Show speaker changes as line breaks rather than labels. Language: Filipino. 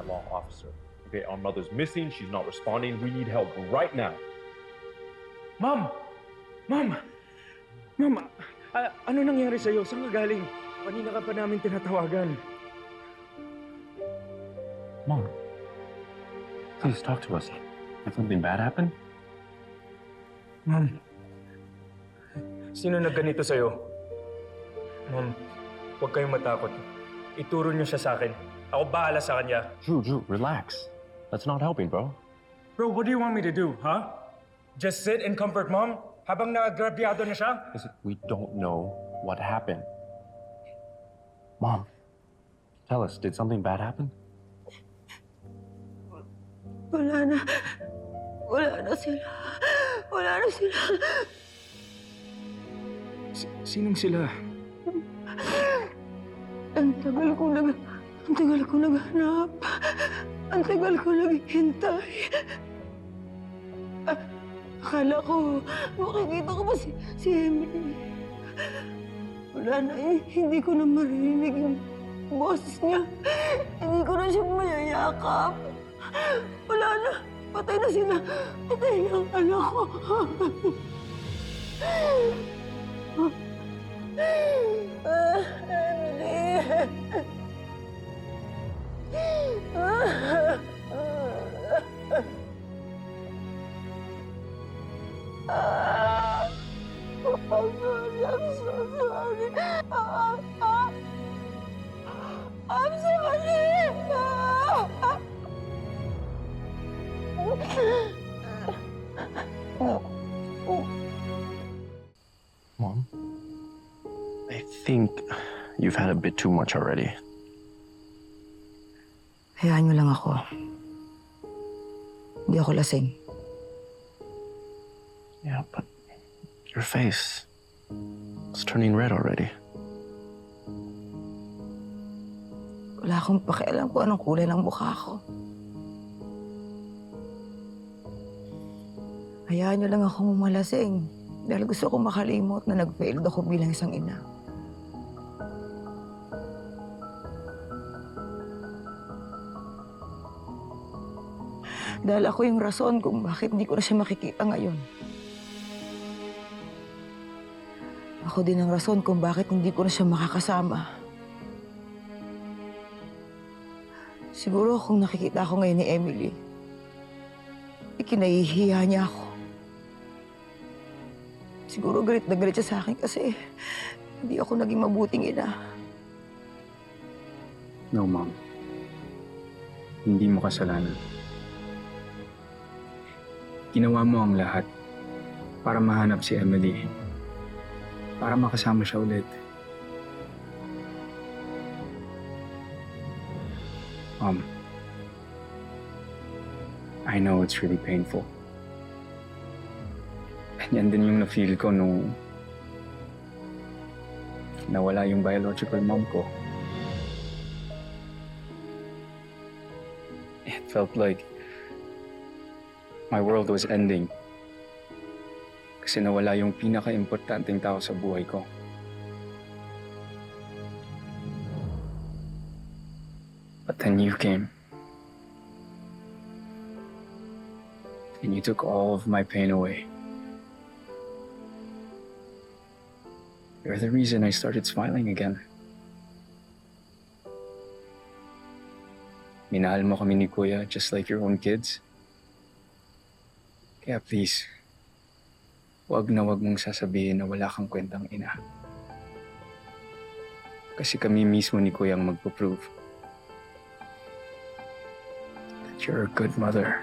that law officer. Okay, our mother's missing. She's not responding. We need help right now.
Ma'am! Ma'am! Ma'am, ano nangyari sa'yo? Saan ka galing? Kanina ka pa namin tinatawagan.
Mom, please talk to us. Did something bad happen?
Ma'am, sino nagganito sa'yo? Ma'am, huwag kayong matakot. Ituro niyo siya sa akin. Ako bahala sa kanya.
Drew, relax. That's not helping, bro.
Bro, what do you want me to do, huh? Just sit and comfort Mom habang naagrabyado na siya?
Listen, we don't know what happened. Mom, tell us, did something bad happen?
Wala na. Wala na sila. Wala na sila.
Sinong sila?
Ang tagal ko naghanap. Ang tagal ko naghihintay. Akala ko, makikita ko pa si Emily. Wala na eh. Hindi ko na marinig yung boses niya. Hindi ko na siya mayayakap. Wala na. Patay na sila. Patay na ang anak ko. I'm so sorry. I'm
Mom, I think you've had a bit too much already.
Hayaan niyo lang ako. Hindi ako lasing.
Yeah, but your face is turning red already.
Wala akong pakialam kung anong kulay ng mukha ko. Hayaan niyo lang akong umalasing dahil gusto kong makalimot na nag-failed ako bilang isang ina. Dahil ako yung rason kung bakit hindi ko na siya makikita ngayon. Ako din ang rason kung bakit hindi ko na siya makakasama. Siguro kung nakikita ako ngayon ni Emily, ikinahihiya niya ako. Siguro galit na galit siya sa akin kasi hindi ako naging mabuting ina.
No, Mom. Hindi mo kasalanan. Ginawa mo ang lahat para mahanap si Emily. Para makasama siya ulit. Mom, I know it's really painful. Yan din yung na-feel ko nung nawala yung biological mom ko. It felt like my world was ending. Kasi nawala yung pinaka-importanting tao sa buhay ko. But then you came. And you took all of my pain away. You're the reason I started smiling again. Minahal mo kami ni Kuya just like your own kids. Kaya please, wag mong sasabihin na wala kang kwentang ina. Kasi kami mismo ni Kuya ang magpo-prove that you're a good mother.